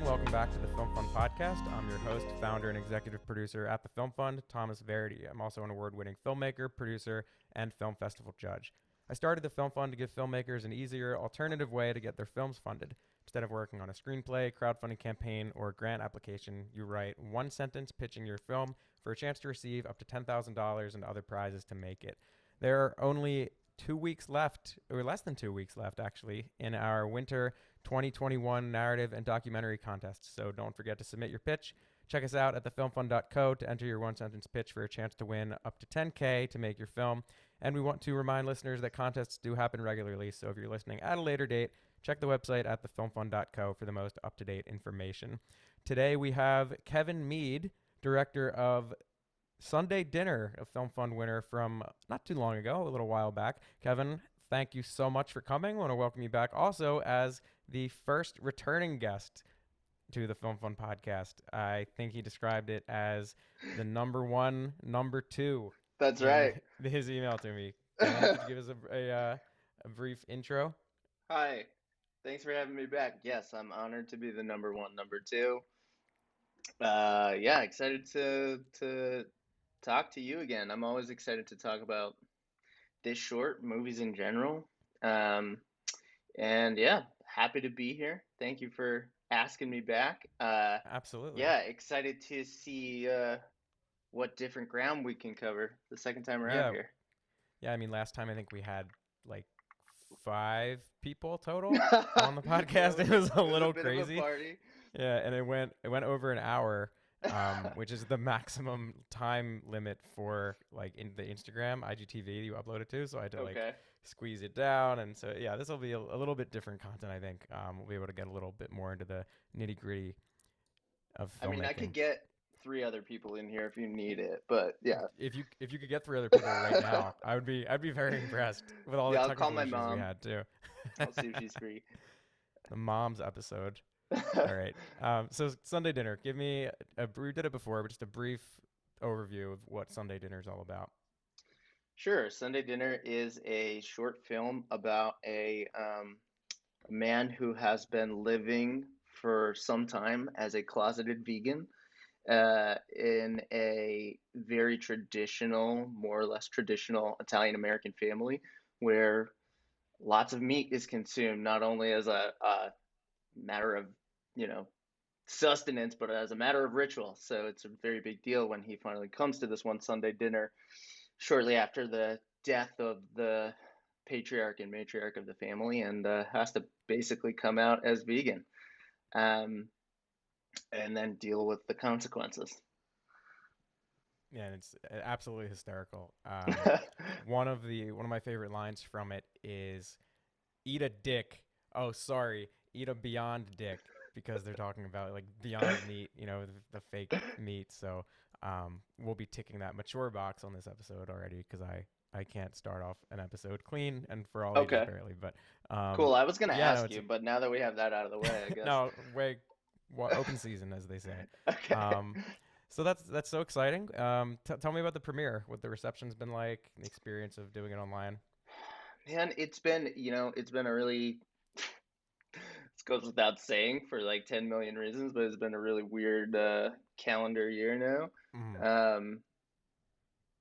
Welcome back to the Film Fund podcast. I'm your host, founder, and executive producer at the Film Fund, Thomas Verdi. I'm also an award-winning filmmaker, producer, and film festival judge. I started the Film Fund to give filmmakers an easier, alternative way to get their films funded. Instead of working on a screenplay, crowdfunding campaign, or a grant application, you write one sentence pitching your film for a chance to receive up to $10,000 and other prizes to make it. There are only 2 weeks left, or less than 2 weeks left, actually, in our winter 2021 narrative and documentary contest. So don't forget to submit your pitch. Check us out at thefilmfund.co to enter your one-sentence pitch for a chance to win up to $10K to make your film. And we want to remind listeners that contests do happen regularly, so if you're listening at a later date, check the website at thefilmfund.co for the most up-to-date information. Today we have Kevin Mead, director of Sunday Dinner, a Film Fund winner from not too long ago, a little while back. Kevin, thank you so much for coming. I want to welcome you back also as the first returning guest to the Film Fund podcast. I think he described it as the number one, number two. That's right. His email to me. Kevin, could you give us a brief intro? Hi. Thanks for having me back. Yes, I'm honored to be the number one, number two. Yeah, excited to talk to you again. I'm always excited to talk about this short, movies in general. And yeah, happy to be here. Thank you for asking me back. Absolutely. Yeah, excited to see what different ground we can cover the second time around here. Yeah, I mean, last time I think we had like 5 people total on the podcast. It was a little crazy. Of a party. Yeah, and it went over an hour, which is the maximum time limit for like in the Instagram IGTV you upload it to. So I had to like squeeze it down, and so yeah, this will be a little bit different content. I think we'll be able to get a little bit more into the nitty gritty of filmmaking. I mean, I could get 3 other people in here if you need it, but yeah. If you could get 3 other people right now, I'd be very impressed with all the technical issues we had too. I'll see if she's free. The mom's episode. All right. So Sunday Dinner. Give me we did it before, but just a brief overview of what Sunday Dinner is all about. Sure. Sunday Dinner is a short film about a man who has been living for some time as a closeted vegan in a very traditional, more or less traditional Italian-American family where lots of meat is consumed, not only as a matter of, sustenance, but as a matter of ritual. So it's a very big deal when he finally comes to this one Sunday dinner shortly after the death of the patriarch and matriarch of the family, and has to basically come out as vegan, and then deal with the consequences. Yeah, and it's absolutely hysterical. One of my favorite lines from it is, "Eat a dick. Oh, sorry, eat a Beyond dick," because they're talking about like Beyond Meat, the fake meat. So we'll be ticking that mature box on this episode already because I can't start off an episode clean and for all ages barely. But cool. I was gonna ask you, but now that we have that out of the way, I guess. No, open season, as they say. Okay. So that's so exciting. Tell me about the premiere, what the reception's been like, the experience of doing it online. Man, it's been a really, this goes without saying for like 10 million reasons, but it's been a really weird calendar year now. Mm-hmm.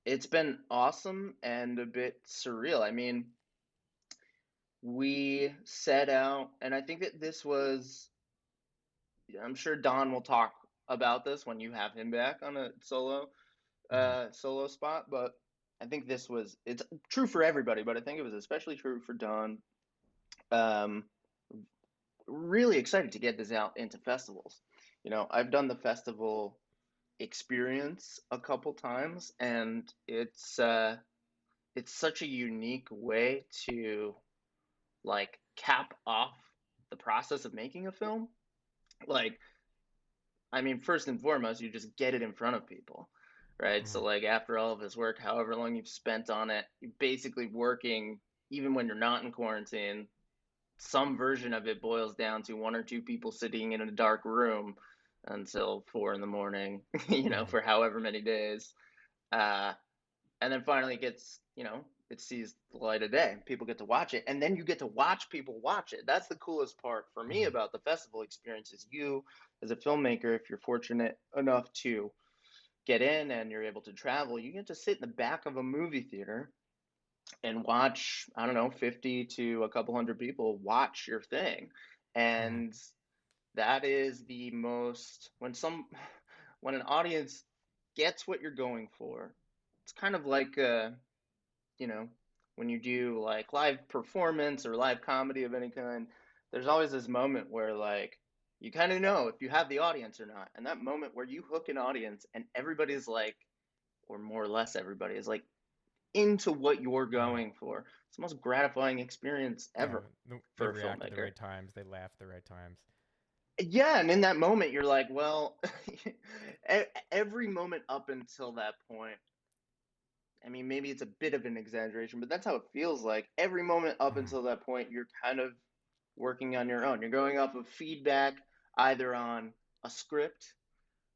It's been awesome and a bit surreal. I mean, we set out, and I think that this was, I'm sure Don will talk about this when you have him back on a solo spot, but I think it's true for everybody, but I think it was especially true for Don. Really excited to get this out into festivals. I've done the festival experience a couple times, and it's such a unique way to like cap off the process of making a film. Like, I mean, first and foremost, you just get it in front of people, right? Mm-hmm. So like after all of this work, however long you've spent on it, you're basically working, even when you're not in quarantine, some version of it boils down to 1 or 2 people sitting in a dark room until 4 a.m, Mm-hmm. for however many days. And then finally it gets, it sees the light of day. People get to watch it, and then you get to watch people watch it. That's the coolest part for me Mm-hmm. about the festival experience is you as a filmmaker, if you're fortunate enough to get in and you're able to travel, you get to sit in the back of a movie theater and watch, I don't know, 50 to a couple hundred people watch your thing. Mm-hmm. And that is the most when an audience gets what you're going for. It's kind of like you know, when you do like live performance or live comedy of any kind, there's always this moment where like you kind of know if you have the audience or not. And that moment where you hook an audience and everybody's like, or more or less everybody is like into what you're Mm-hmm. going for. It's the most gratifying experience Yeah, ever they for a react at the filmmaker. right times. They laugh at the right times. Yeah, and in that moment, you're like, well, every moment up until that point, I mean, maybe it's a bit of an exaggeration, but that's how it feels like. Every moment up Mm-hmm. until that point, you're kind of working on your own. You're going off of feedback either on a script,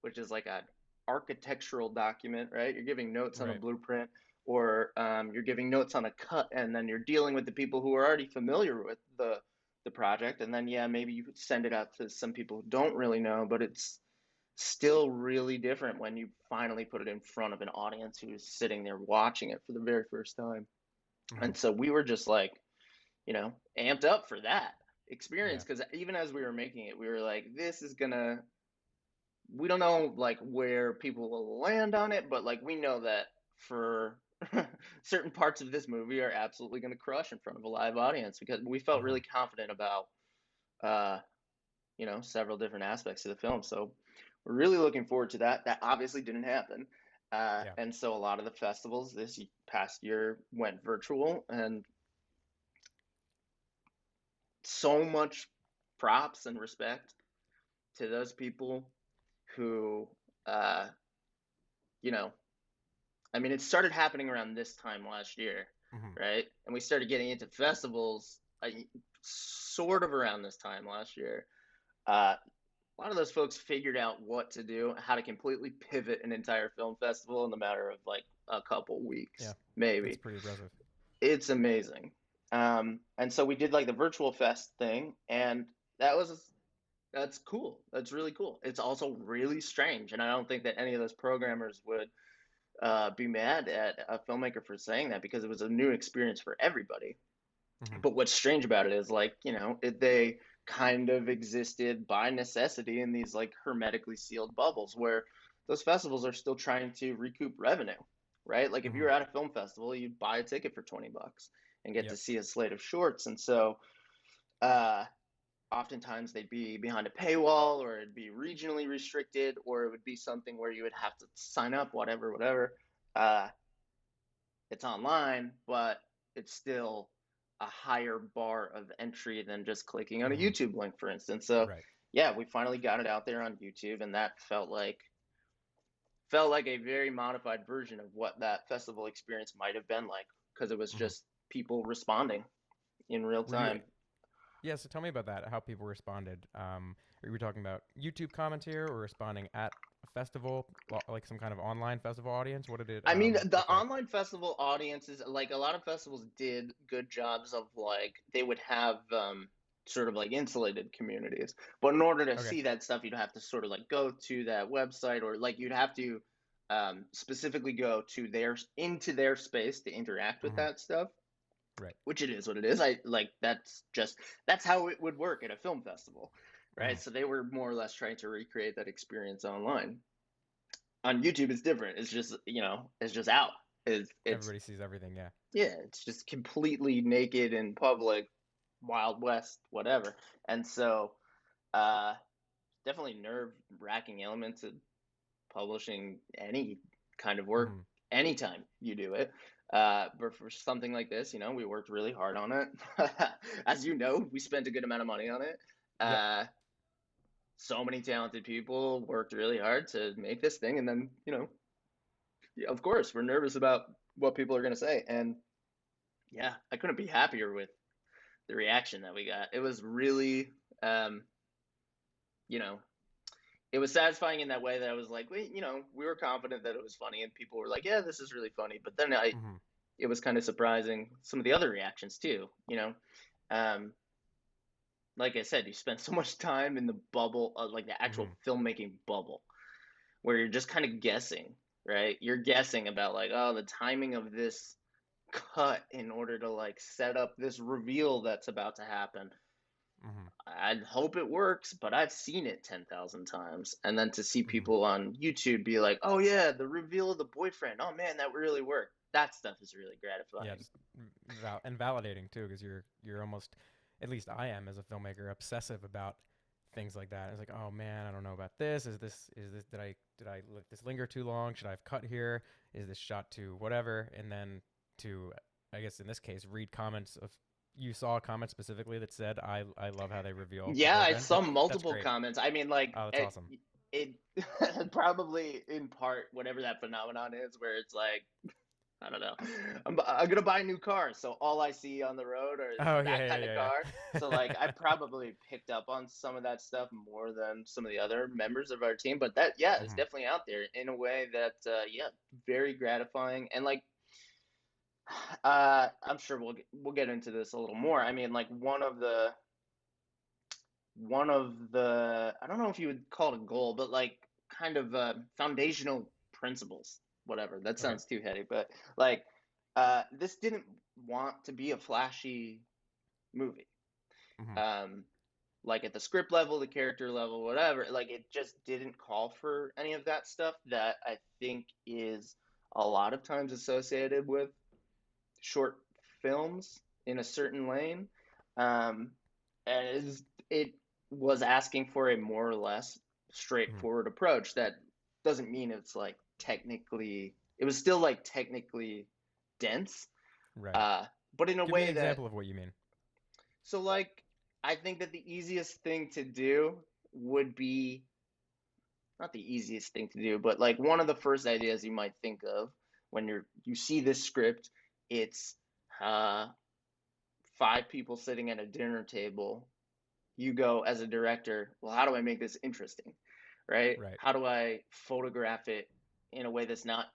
which is like an architectural document, right? You're giving notes on a Right. blueprint, or you're giving notes on a cut, and then you're dealing with the people who are already familiar with the project, and then yeah, maybe you could send it out to some people who don't really know, but it's still really different when you finally put it in front of an audience who's sitting there watching it for the very first time. Mm-hmm. And so we were just like, amped up for that experience Yeah. because even as we were making it, we were like, this is gonna, we don't know like where people will land on it, but like we know that for certain parts of this movie are absolutely going to crush in front of a live audience because we felt Mm-hmm. really confident about uh, several different aspects of the film. So we're really looking forward to that. That obviously didn't happen. Yeah. And so a lot of the festivals this past year went virtual, and so much props and respect to those people who, uh, you know, I mean, it started happening around this time last year, Mm-hmm. right? And we started getting into festivals sort of around this time last year. A lot of those folks figured out what to do, how to completely pivot an entire film festival in the matter of like a couple Yeah. weeks, That's maybe. pretty impressive. It's amazing. And so we did like the virtual fest thing, and that was that's cool. That's really cool. It's also really strange, and I don't think that any of those programmers would be mad at a filmmaker for saying that because it was a new experience for everybody. Mm-hmm. But what's strange about it is like, they kind of existed by necessity in these like hermetically sealed bubbles where those festivals are still trying to recoup revenue, right? Like if you Mm-hmm. were at a film festival, you'd buy a ticket for 20 bucks and get to Yep. see a slate of shorts. And so, uh, oftentimes they'd be behind a paywall or it'd be regionally restricted or it would be something where you would have to sign up, whatever. Uh, it's online, but it's still a higher bar of entry than just clicking on a Mm-hmm. YouTube link, for instance. So, Right. yeah, we finally got it out there on YouTube, and that felt like a very modified version of what that festival experience might have been like because it was Mm-hmm. just people responding in real Were you? time. Yeah. So tell me about that. How people responded. Are we talking about YouTube comments here, or responding at a festival, like some kind of online festival audience? What did it I mean, the look like? online festival audiences, like a lot of festivals did good jobs of like they would have sort of like insulated communities. But in order to Okay. see that stuff, you'd have to sort of like go to that website or like you'd have to specifically go to their space to interact with Mm-hmm. that stuff, Right. which it is what it is. I like that's how it would work at a film festival, right? Mm-hmm. So they were more or less trying to recreate that experience online. On YouTube, it's different. It's just it's just out. It's Everybody sees everything. Yeah. yeah, it's just completely naked in public, Wild West, whatever. And so, uh, definitely nerve wracking element to publishing any kind of work Mm-hmm. anytime you do it. But for something like this, we worked really hard on it. As you know, we spent a good amount of money on it. Yep. Uh, so many talented people worked really hard to make this thing, and then of course, we're nervous about what people are going to say. And yeah, I couldn't be happier with the reaction that we got. It was really, um, you know, it was satisfying in that way that I was like, we were confident that it was funny, and people were like, yeah, this is really funny. But then Mm-hmm. it was kind of surprising some of the other reactions too, you know. Um, like I said, you spend so much time in the bubble, like the actual Mm-hmm. filmmaking bubble, where you're just kind of guessing, right? You're guessing about like, oh, the timing of this cut in order to like set up this reveal that's about to happen. Mm-hmm. I hope it works, but I've seen it 10,000 times. And then to see Mm-hmm. people on YouTube be like, oh, yeah, the reveal of the boyfriend. Oh, man, that really worked. That stuff is really Yeah, gratifying. just and validating too, because you're almost, at least I am as a filmmaker, obsessive about things like that. It's like, oh man, I don't know about this. Is this did I let this linger too long? Should I have cut here? Is this shot too whatever? And then to, I guess in this case, read comments of, you saw a comment specifically that said, I love how they reveal the Yeah, I boyfriend. saw That's multiple great. comments. I mean, like, Oh, that's awesome. it probably in part, whatever that phenomenon is, where it's like, I don't know. I'm gonna buy a new car, so all I see on the road is Oh that yeah, kind of yeah, car. yeah, So like I probably picked up on some of that stuff more than some of the other members of our team, but that yeah, it's hmm definitely out there in a way that yeah, very gratifying and like I'm sure we'll get into this a little more. I mean, like one of the I don't know if you would call it a goal, but like kind of foundational principles. Whatever. That Okay. sounds too heady, but like this didn't want to be a flashy movie. hmm Um, like at the script level, the character level, whatever. Like it just didn't call for any of that stuff that I think is a lot of times associated with short films in a certain lane. Um, and it was asking for a more or less hmm straightforward approach. That doesn't mean it's like technically, it was still like technically dense, Right. uh, but in a Give me an way that, example of what you mean. so like, I think that the easiest thing to do would be not the easiest thing to do, but like one of the first ideas you might think of when you see this script, it's uh, five people sitting at a dinner table. You go as a director, well, how do I make this interesting, right? Right. How do I photograph it in a way that's not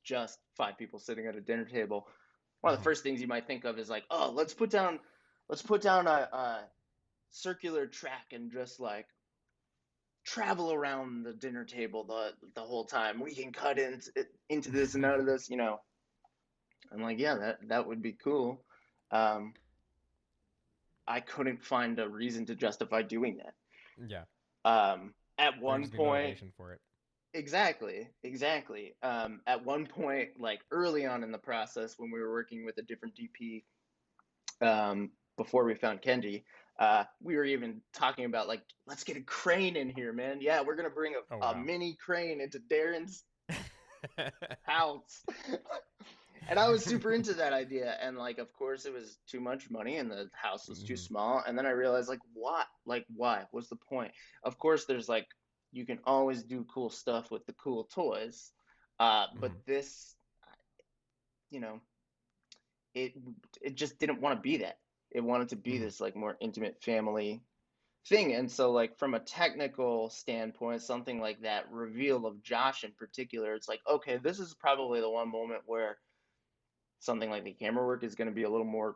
just five people sitting at a dinner table? One of the hmm first things you might think of is like, oh, let's put down a circular track and just like travel around the dinner table the whole time. We can cut into this and out of this, you know. I'm like, yeah, that would be cool. Um, I couldn't find a reason to justify doing that. Yeah. At There'd one just be point, motivation for it. exactly. At one point, like early on in the process, when we were working with a different DP, before we found Kenji, we were even talking about like, let's get a crane in here, man. Yeah, we're gonna bring Oh a wow. mini crane into Darren's house. And I was super into that idea. And like, of course, it was too much money and the house was too hmm small. And then I realized, like, what? Like, why? What's the point? Of course, there's like, you can always do cool stuff with the cool toys. But hmm this, you know, it it just didn't want to be that. It wanted to be hmm this like more intimate family thing. And so, like, from a technical standpoint, something like that reveal of Josh in particular, it's like, okay, this is probably the one moment where something like the camera work is going to be a little more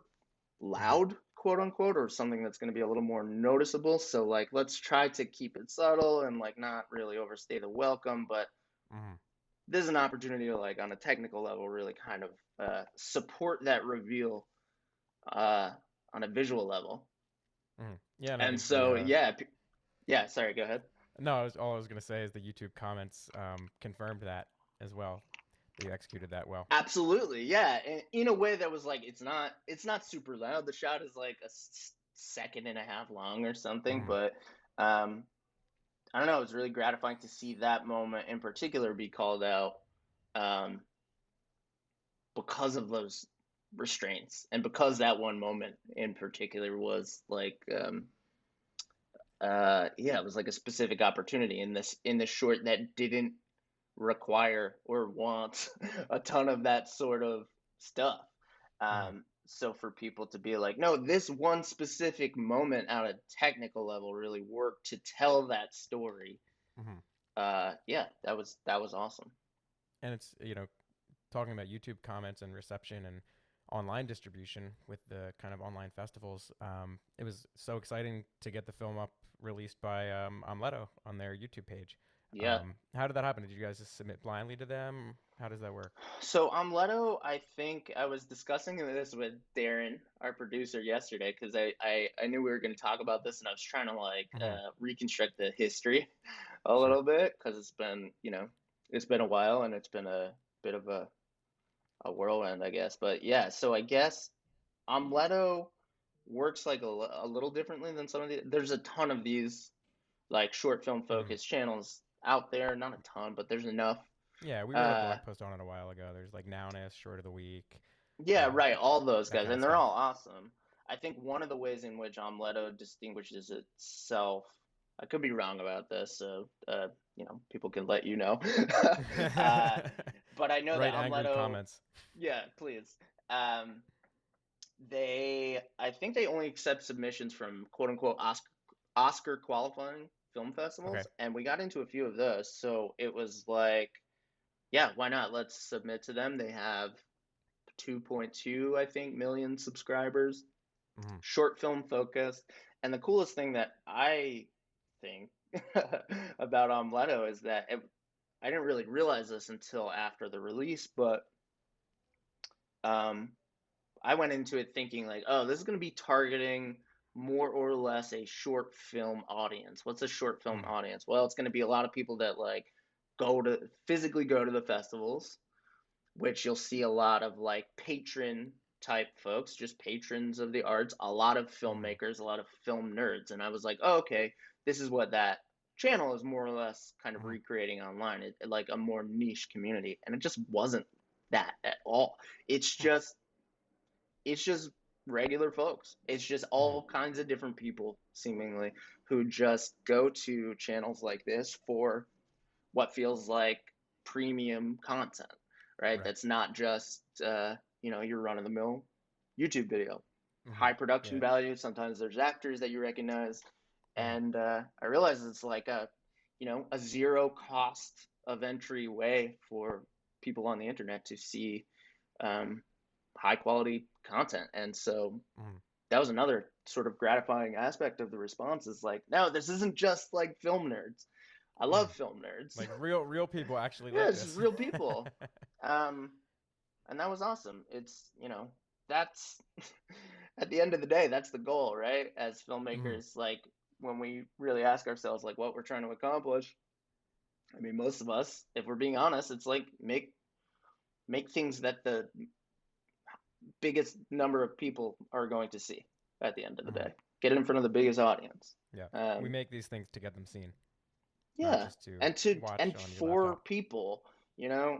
hmm loud, quote unquote, or something that's going to be a little more noticeable. So like let's try to keep it subtle and like not really overstay the welcome, but hmm this is an opportunity to like on a technical level really kind of support that reveal uh, on a visual level. Yeah, and I And think the so yeah, yeah. Sorry, go ahead. no, all I was gonna say is the YouTube comments confirmed that as well. That you executed that well. Absolutely, yeah. And in a way that was like it's not super loud. The shot is like a second and a half long or something, hmm but um, I don't know. It was really gratifying to see that moment in particular be called out um, because of those restraints and because that one moment in particular was like yeah, it was like a specific opportunity in this short that didn't require or want a ton of that sort of stuff. hmm So for people to be like, no, this one specific moment at a technical level really worked to tell that story. hmm Yeah, that was awesome. And it's, talking about YouTube comments and reception and online distribution with the kind of online festivals, it was so exciting to get the film up released by Amleto on their YouTube page. Yeah. How did that happen? Did you guys just submit blindly to them? How does that work? So Leto, I think I was discussing this with Darren, our producer, yesterday because I knew we were going to talk about this and I was trying to like Hmm. reconstruct the history a Sure. little bit because it's been, it's been a while and it's been a bit of a whirlwind, I guess. But yeah, so I guess Leto works like a little differently than some of the. There's a ton of these like short film Hmm. focused channels out there. Not a ton, but there's enough. Yeah, we wrote a Uh, blog post on it a while ago. There's like Nowness, Short of the Week, yeah, right. All those that guys, kind of and they're stuff. all awesome. I think one of the ways in which Leto distinguishes itself. I could be wrong about this, so people can let you know. uh, but I know that Write angry Leto. comments. Yeah, please. Um, I think they only accept submissions from quote unquote Oscar qualifying film Okay. festivals, and we got into a few of those. So it was like, yeah, why not? Let's submit to them. They have 2.2, I think, million subscribers, Hmm. short film focused. And the coolest thing that I think about Leto is that I didn't really realize this until after the release, but um, I went into it thinking like, oh, this is going to be targeting more or less a short film audience. What's a short film Hmm. audience? Well, it's going to be a lot of people that like physically go to the festivals, which you'll see a lot of like patron type folks, just patrons of the arts, a lot of Hmm. filmmakers, a lot of film nerds. And I was like, oh, okay, this is what that channel is more or less kind of Hmm. recreating online, like a more niche community. And it just wasn't that at all. It's Hmm. just it's just regular folks. It's just Hmm. all kinds of different people, seemingly, who just go to channels like this for what feels like premium content, right? Right. That's not just, your run of the mill YouTube video. Hmm. High production Yeah. value. Sometimes there's actors that you recognize. Hmm. And I realize it's like a zero cost of entry way for people on the internet to see um, high quality content. And so Hmm. that was another sort of gratifying aspect of the response is like, no, this isn't just like film nerds. I Hmm. love film nerds. Like real people actually Yeah, like it's just this. real people. Um, and that was awesome. That's at the end of the day, that's the goal, right? As Hmm. filmmakers, like when we really ask ourselves like what we're trying to accomplish, I mean, most of us, if we're being honest, it's like make things that the biggest number of people are going to see at the end of the Hmm. day. Get it in front of the biggest audience. Yeah. We Um, make these things to get them seen, not yeah, just to and watch on your for laptop. people,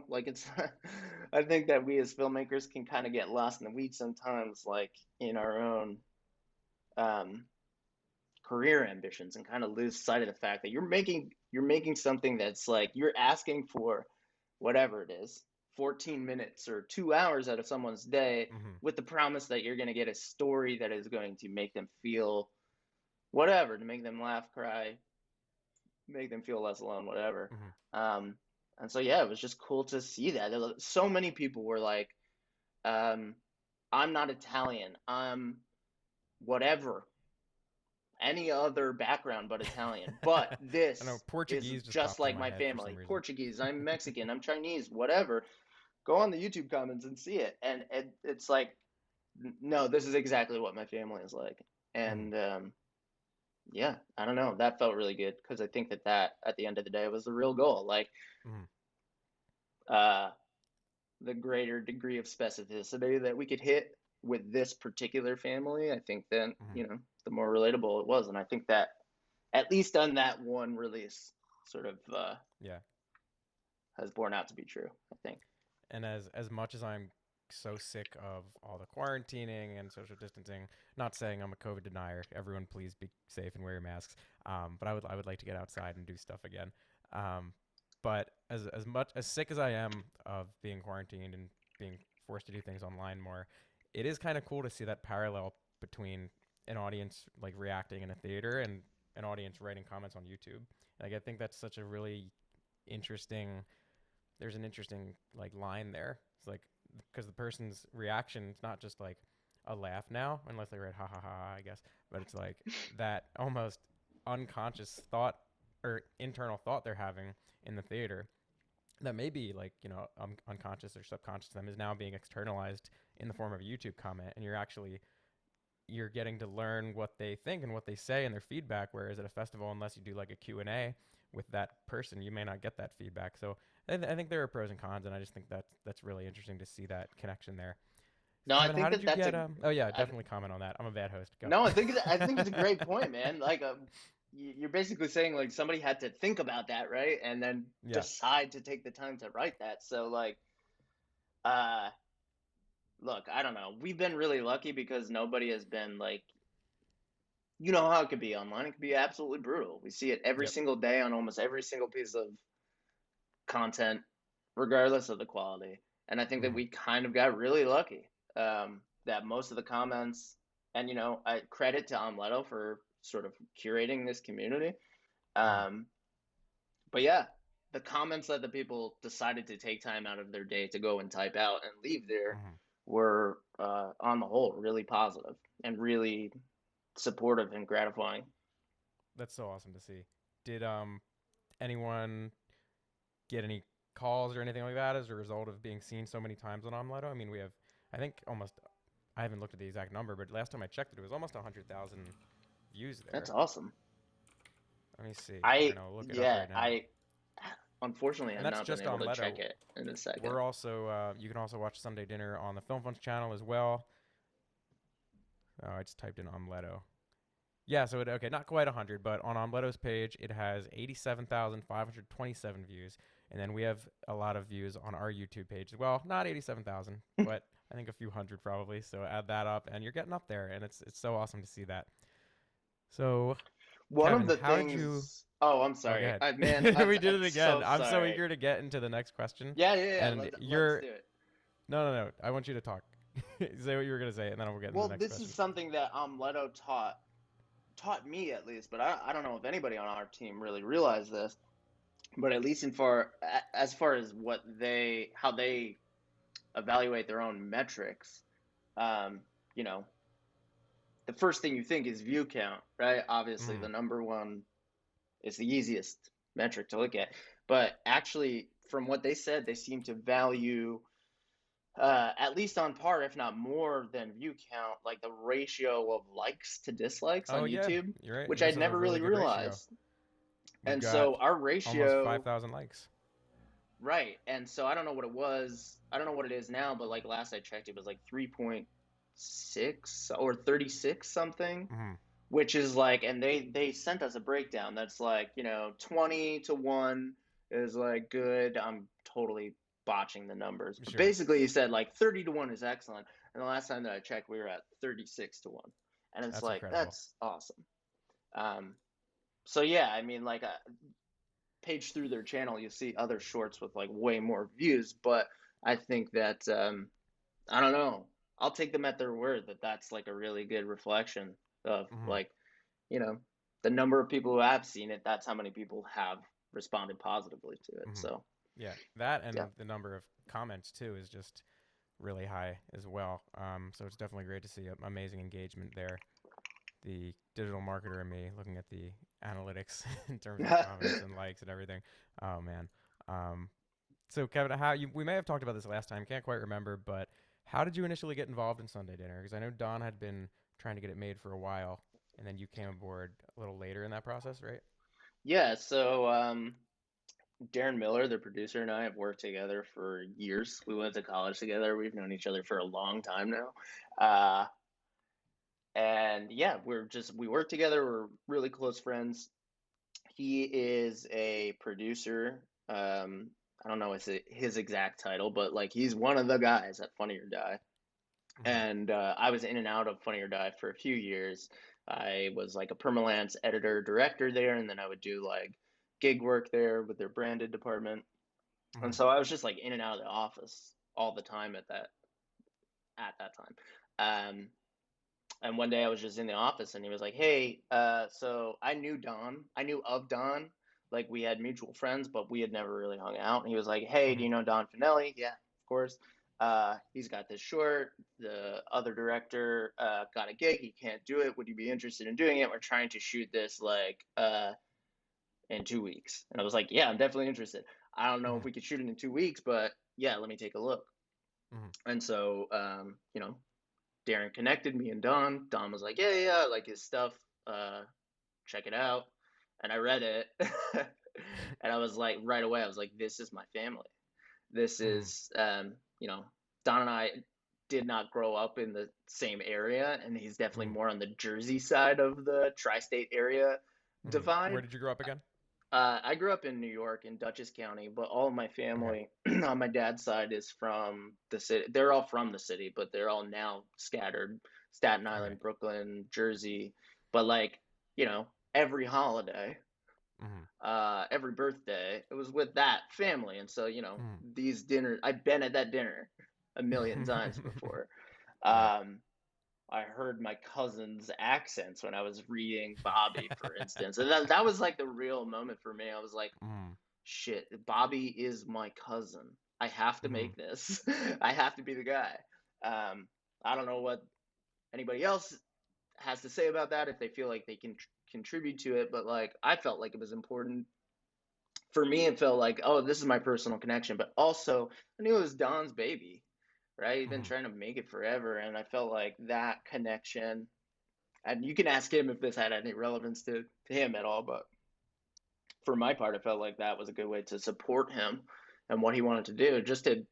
like it's. I think that we as filmmakers can kind of get lost in the weeds sometimes, like in our own um, career ambitions, and kind of lose sight of the fact that you're making something that's like you're asking for whatever it is, 14 minutes or 2 hours out of someone's day Hmm. with the promise that you're going to get a story that is going to make them feel whatever, to make them laugh, cry, make them feel less alone, whatever. Hmm. Um, and so, yeah, it was just cool to see that. So many people were like, um, I'm not Italian. I'm whatever, any other background but Italian. But I know this is Portuguese just just popped in like my my head for some family. reason. Portuguese, I'm Mexican, I'm Chinese, whatever. Go on the YouTube comments and see it. And it's like, no, this is exactly what my family is like. Hmm. And yeah, I don't know. That felt really good because I think that at the end of the day was the real goal. Like, Hmm. uh, the greater degree of specificity that we could hit with this particular family, I think then, Hmm. the more relatable it was. And I think that at least on that one release sort of Yeah. has borne out to be true, I think. And as much as I'm so sick of all the quarantining and social distancing, not saying I'm a COVID denier. Everyone, please be safe and wear your masks. But I would like to get outside and do stuff again. Um, but as much as sick as I am of being quarantined and being forced to do things online more, it is kind of cool to see that parallel between an audience like reacting in a theater and an audience writing comments on YouTube. Like I think that's such a really interesting there's an interesting like line there. It's like, because the person's reaction, it's not just like a laugh now, unless they write ha ha ha, I guess, but it's like that almost unconscious thought or internal thought they're having in the theater that may be like, unconscious or subconscious to them is now being externalized in the form of a YouTube comment, and you're getting to learn what they think and what they say and their feedback. Whereas at a festival, unless you do like a Q&A with that person, you may not get that feedback. So I think there are pros and cons, and I just think that's really interesting to see that connection there. No, I Kevin, how think did that you that's get? a Oh yeah, I, definitely comment on that. I'm a bad host. Go. no, I think it's a great point, man. Like you're basically saying like somebody had to think about that, right? And then Yeah. decide to take the time to write that. So like uh look, I don't know. We've been really lucky because nobody has been like, you know how it could be online. It could be absolutely brutal. We see it every Yep. single day on almost every single piece of content, regardless of the quality. And I think that Mm-hmm. we kind of got really lucky, that most of the comments, and I credit to Omleto for sort of curating this community. Mm-hmm. Um, but yeah, the comments that the people decided to take time out of their day to go and type out and leave there Mm-hmm. were, on the whole, really positive and really supportive and gratifying. That's so awesome to see. Did anyone get any calls or anything like that as a result of being seen so many times on Omleto? I mean, we have, I think almost, I haven't looked at the exact number, but last time I checked it, it was almost 100,000 views That's there. awesome. Let me see. We're I going to look it up yeah, right now. I unfortunately And have that's not been just able on to Leto. check it in a second. We're also, you can also watch Sunday Dinner on the Film Funds channel as well. Oh, I just typed in Omleto. Yeah, so okay, not quite 100, but on Omleto's page, it has 87,527 views. And then we have a lot of views on our YouTube page as well. Not 87,000, but I think a few hundred probably. So add that up, and you're getting up there, and it's so awesome to see that. So, One of Kevin, the how did you? things. Oh, I'm Oh, go sorry. ahead. Man, We did I'm it again. so I'm so sorry. eager to get into the next question, Yeah, yeah, yeah. and Let's you're do it. no, no, no. I want you to talk. Say what you were gonna say, and then we'll get into Well, the next this is question. something that Leto taught me at least, but I don't know if anybody on our team really realized this. But at least as far as how they evaluate their own metrics, um, you know, the first thing you think is view count, right? Obviously, Mm-hmm. the number one is the easiest metric to look at. But actually, from what they said, they seem to value, at least on par, if not more than view count, like the ratio of likes to dislikes Oh on yeah, YouTube, you're right. which Yours I'd has a never really really good ratio. realized. We've And got so our almost ratio, 5,000 likes. right? And so I don't know what it was. I don't know what it is now, but like last I checked, it was like 3.6 or 36 something, Mm-hmm. which is like, and they sent us a breakdown that's like, 20 to 1 is like good. I'm totally botching the numbers, but Sure, basically he said like 30 to 1 is excellent, and the last time that I checked we were at 36 to 1, and it's that's like incredible. that's awesome. um so yeah, I mean, like, page through their channel you'll see other shorts with like way more views, but I think that, I don't know, I'll take them at their word that that's like a really good reflection of Mm-hmm. like, you know, the number of people who have seen it, that's how many people have responded positively to it. Mm-hmm. So, Yeah, that yeah. and the number of comments too is just really high as well. So it's definitely great to see amazing engagement there. The digital marketer in me looking at the analytics in terms of comments and likes and everything. Oh man. Um, so Kevin, we may have talked about this last time. Can't quite remember, but how did you initially get involved in Sunday Dinner? Because I know Don had been trying to get it made for a while, and then you came aboard a little later in that process, right? Yeah, so, Darren Miller, the producer, and I have worked together for years. We went to college together. We've known each other for a long time now. Uh, and yeah, we work together. We're really close friends. He is a producer. I don't know his exact title, but like he's one of the guys at Funny or Die. Mm-hmm. And I was in and out of Funny or Die for a few years. I was like a permalance editor director there, and then I would do like gig work there with their branded department. And Mm-hmm. so I was just like in and out of the office all the time at that time. Um, and one day I was just in the office and he was like, "Hey, so I knew Don. I knew of Don. Like we had mutual friends, but we had never really hung out." And he was like, "Hey, do Mm-hmm. you know Don Finelli?" Yeah, of course. He's got this short. The other director got a gig. He can't do it. Would you be interested in doing it? We're trying to shoot this like in 2 weeks. And I was like, yeah, I'm definitely interested. I don't know if Mm-hmm. we could shoot it in 2 weeks, but yeah, let me take a look. Mm-hmm. And so, Darren connected me and Don. Don was like, yeah, I like his stuff. Uh, Check it out. And I read it. And I was like, right away, I was like, this is my family. This Mm-hmm. is, Don and I did not grow up in the same area, and he's definitely Mm-hmm. more on the Jersey side of the tri-state area Mm-hmm. Where divide. did you grow up again? I grew up in New York in Dutchess County, but all of my Okay. family on my dad's side is from the city. They're all from the city, but they're all now scattered. Staten Okay. Island, Brooklyn, Jersey. But like, every holiday, Mm-hmm. every birthday, it was with that family. And so, Mm-hmm. these dinners, I've been at that dinner a million times before. Right. Um, I heard my cousin's accents when I was reading Bobby, for instance. And that was like the real moment for me. I was like, Mm-hmm. shit, Bobby is my cousin. I have to Mm-hmm. make this. I have to be the guy. I don't know what anybody else has to say about that if they feel like they can contribute to it, but like I felt like it was important. For me, it felt like, oh, this is my personal connection, but also I knew it was Don's baby, right? He'd been Mm-hmm. trying to make it forever, and I felt like that connection, and you can ask him if this had any relevance to him at all, but for my part, I felt like that was a good way to support him and what he wanted to do, just to,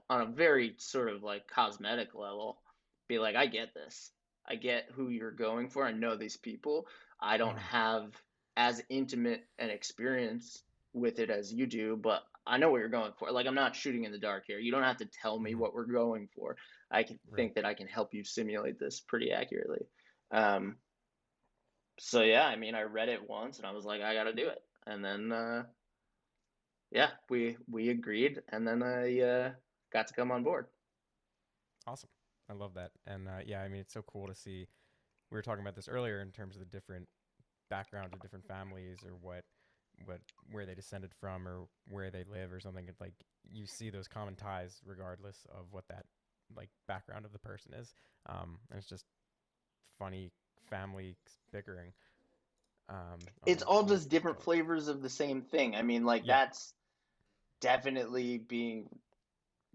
on a very sort of like cosmetic level, be like, I get this. I get who you're going for. I know these people. I don't Mm-hmm. have as intimate an experience with it as you do, but I know what you're going for. Like, I'm not shooting in the dark here. You don't have to tell me Mm-hmm. what we're going for. I can Right. think that I can help you simulate this pretty accurately. Um, so yeah, I mean, I read it once and I was like, I got to do it. And then yeah, we agreed, and then I got to come on board. Awesome. I love that. And yeah, I mean, it's so cool to see. We were talking about this earlier in terms of the different backgrounds of different families or what where they descended from or where they live or something. Like you see those common ties regardless of what that like background of the person is. And it's just funny family bickering It's all on a just steep different tone. flavors of the same thing. I mean, like Yeah. that's definitely being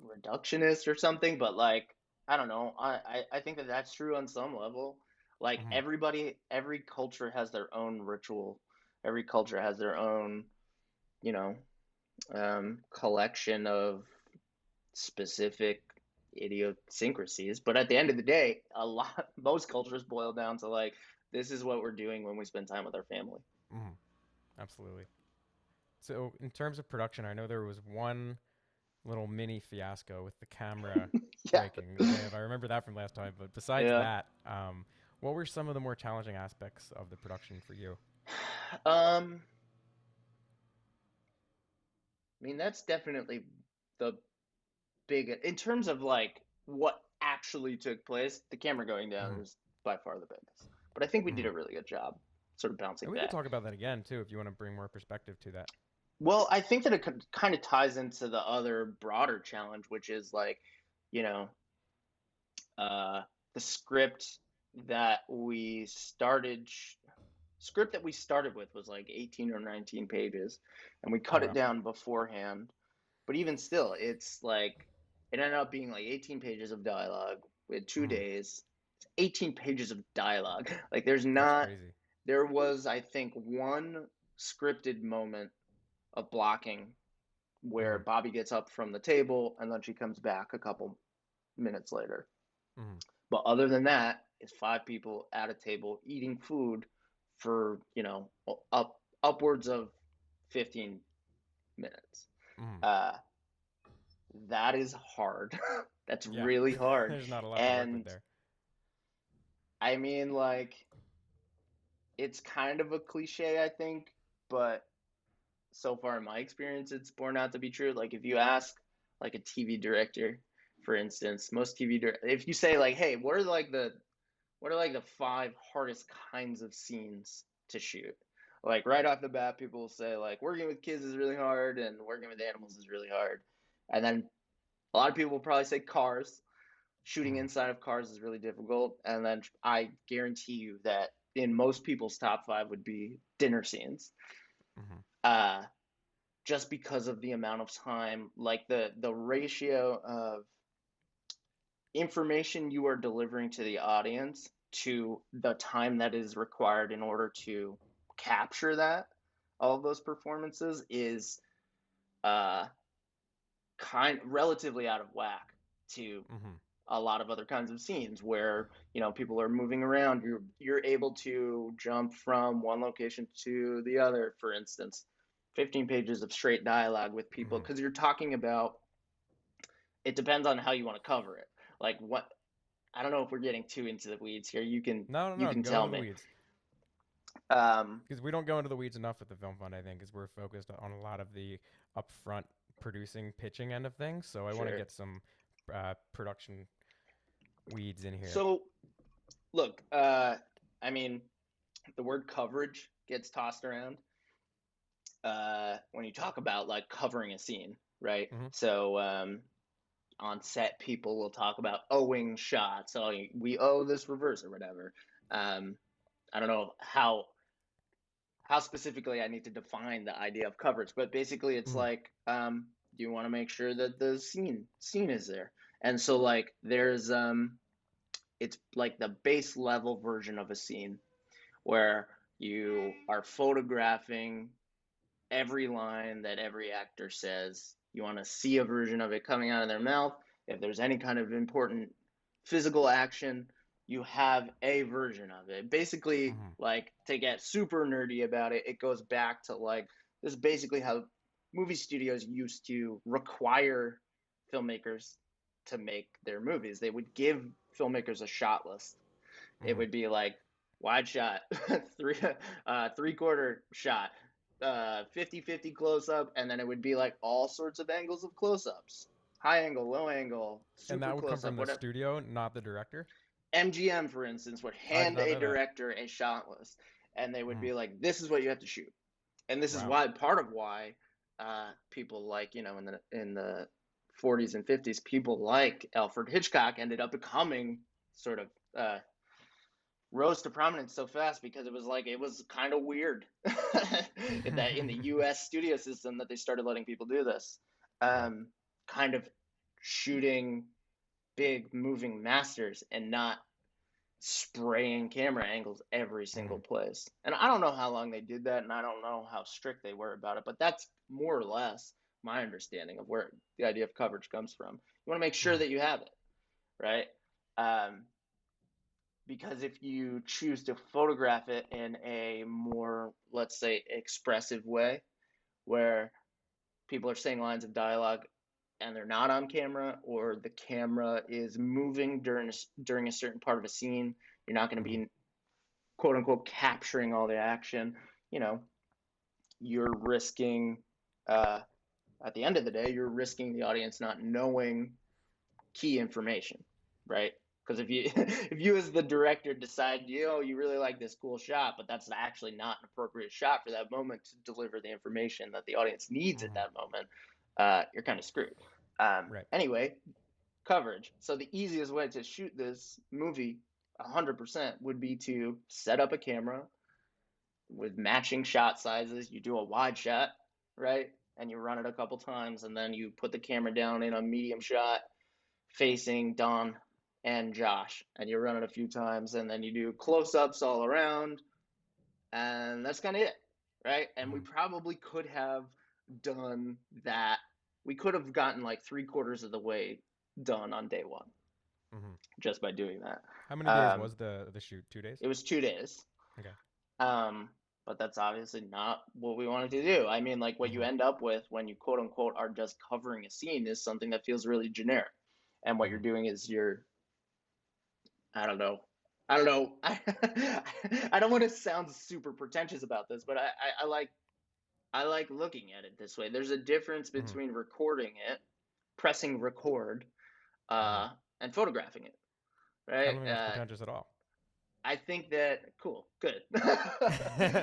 reductionist or something, but like I don't know. I think that that's true on some level. Like Hmm. every culture has their own ritual. Every culture has their own, you know, collection of specific idiosyncrasies. But at the end of the day, most cultures boil down to like, this is what we're doing when we spend time with our family. Hmm. Absolutely. So in terms of production, I know there was one little mini fiasco with the camera Yeah. breaking. I remember that from last time. But besides Yeah. that, what were some of the more challenging aspects of the production for you? Um, I mean, that's definitely the big, in terms of like what actually took place, the camera going down Hmm. is by far the biggest. But I think we did Hmm. a really good job sort of bouncing And we could back. talk about that again too, if you want to bring more perspective to that. Well, I think that it kind of ties into the other broader challenge, which is like, you know, uh, the that we started script that we started with was like 18 or 19 pages, and we Oh cut it wow. down beforehand. But even still, it's like it ended up being like 18 pages of dialogue. We had two Hmm. days, 18 pages of dialogue. Like That's crazy. there was, I think, one scripted moment of blocking where Hmm. Bobby gets up from the table and then she comes back a couple minutes later. Hmm. But other than that, it's five people at a table eating food for, upwards of 15 minutes. Hmm. Uh, that is hard. That's Yeah. really hard. There's not a lot to work with And there. I mean, like, it's kind of a cliche, I think, but so far in my experience, it's borne out to be true. Like, if you ask, like, a TV director, for instance, most if you say, like, hey, what are like the five hardest kinds of scenes to shoot? Like right off the bat, people will say like working with kids is really hard and working with animals is really hard. And then A lot of people will probably say cars. Shooting Mm-hmm. inside of cars is really difficult. And then I guarantee you that in most people's top five would be dinner scenes. Mm-hmm. Uh, just because of the amount of time, like the ratio of information you are delivering to the audience to the time that is required in order to capture that, all of those performances is uh relatively out of whack to Mm-hmm. a lot of other kinds of scenes where people are moving around. You're able to jump from one location to the other, for instance, 15 pages of straight dialogue with people, Mm-hmm. because you're talking about, it depends on how you want to cover it. Like, what, I don't know if we're getting too into the weeds here. You can No, no, you no. can Go tell into the me. weeds um because we don't go into the weeds enough with the film fund. I think because we're focused on a lot of the upfront producing, pitching end of things. So I want to sure. get some production weeds in here. So look, I mean, the word coverage gets tossed around when you talk about like covering a scene, right? Mm-hmm. So on set, people will talk about owing shots. Oh, we owe this reverse or whatever. Um, I don't know how specifically I need to define the idea of coverage, but basically it's Mm-hmm. like, you want to make sure that the scene is there, and so like there's it's like the base level version of a scene where you are photographing every line that every actor says. You want to see a version of it coming out of their mouth. If there's any kind of important physical action, you have a version of it. Basically, Mm-hmm. like, to get super nerdy about it, it goes back to like, this is basically how movie studios used to require filmmakers to make their movies. They would give filmmakers a shot list. It Mm-hmm. would be like wide shot, three 3/4 shot, 50/50 close up, and then it would be like all sorts of angles of close ups, high angle, low angle, And super that would come close from up, the whatever. studio, not the director. MGM, for instance, would I did hand not a know that. director a shot list, and they would Mm-hmm. be like, "This is what you have to shoot." And this is Wow. why, part of why, people like, in the 40s and 50s, people like Alfred Hitchcock ended up becoming sort of, rose to prominence so fast, because it was kind of weird in the U.S. studio system that they started letting people do this, Right. um, kind of shooting big moving masters and not spraying camera angles every Mm-hmm. single place. And I don't know how long they did that, and I don't know how strict they were about it, but that's more or less my understanding of where the idea of coverage comes from. You want to make sure Mm-hmm. that you have it, right? Um, because if you choose to photograph it in a more, let's say, expressive way, where people are saying lines of dialogue and they're not on camera, or the camera is moving during a certain part of a scene, you're not going to Mm-hmm. be, quote unquote, capturing all the action. You know, you're risking, uh, at the end of the day, you're risking the audience not knowing key information, right? Because if you if you as the director decide, you really like this cool shot, but that's actually not an appropriate shot for that moment to deliver the information that the audience needs at Mm-hmm. that moment, you're kind of screwed. Right. Anyway, coverage. So the easiest way to shoot this movie 100% would be to set up a camera with matching shot sizes. You do a wide shot, right? And you run it a couple times, and then you put the camera down in a medium shot facing Don and Josh, and you run it a few times, and then you do close ups all around, and that's kind of it, right? And we Mm-hmm. probably could have done that. We could have gotten like 3/4 of the way done on day one Mm-hmm. just by doing that. How many days Um, was the shoot? 2 days? it was 2 days. Okay. Um, but that's obviously not what we wanted to do. I mean, like, what you Mm-hmm. end up with when you, quote unquote, are just covering a scene is something that feels really generic. And what Mm-hmm. you're doing is I don't know. I don't know. I don't want to sound super pretentious about this, but I like looking at it this way. There's a difference Mm-hmm. between recording it, pressing record, Mm-hmm. uh, and photographing it, I right? don't think that's pretentious at all. I think that, cool, good.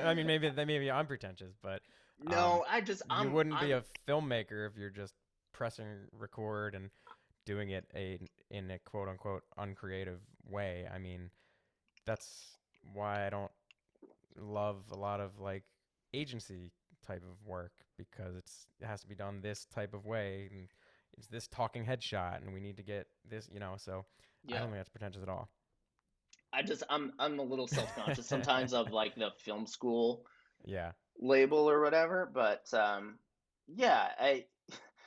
I mean, maybe I'm pretentious, but No, you wouldn't be I'm a filmmaker if you're just pressing record and doing it in a quote unquote uncreative way. I mean, that's why I don't love a lot of like agency type of work because it has to be done this type of way and it's this talking headshot and we need to get this, so I Yeah. don't think that's pretentious at all. I'm a little self-conscious sometimes of like the film school Yeah. label or whatever, but yeah, I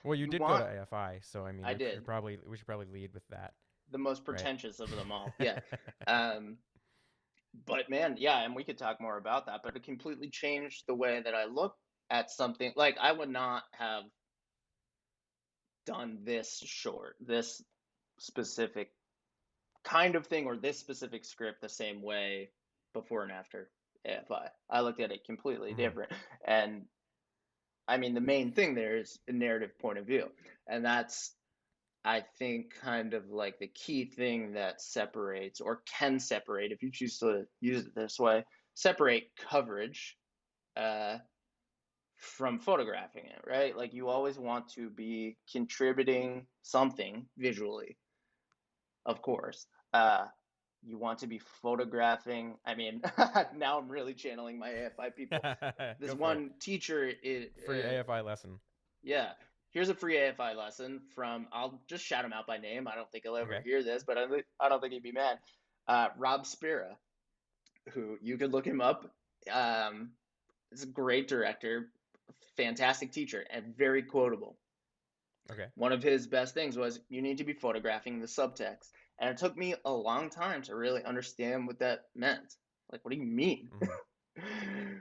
Well, you you did go to want AFI, so I mean, I did we should probably lead with that, the most right? pretentious of them all. Yeah. Um, but man, yeah, and we could talk more about that, but it completely changed the way that I look at something. Like I would not have done this short, this specific kind of thing, or this specific script the same way before and after AFI. I looked at it completely Hmm. different. And I mean, the main thing there is a narrative point of view. And that's, I think, kind of like the key thing that separates or can separate, if you choose to use it this way, separate coverage uh, from photographing it, right? Like you always want to be contributing something visually, of course. You want to be photographing. I mean, now I'm really channeling my AFI people. This Go for it. one teacher is, Free AFI lesson. yeah. Here's a free AFI lesson from. I'll just shout him out by name. I don't think he'll ever Okay. hear this, but I don't think he'd be mad. Rob Spira, who you could look him up. Um, is a great director, fantastic teacher, and very quotable. Okay. One of his best things was you need to be photographing the subtext. And it took me a long time to really understand what that meant. Like, what do you mean? Hmm.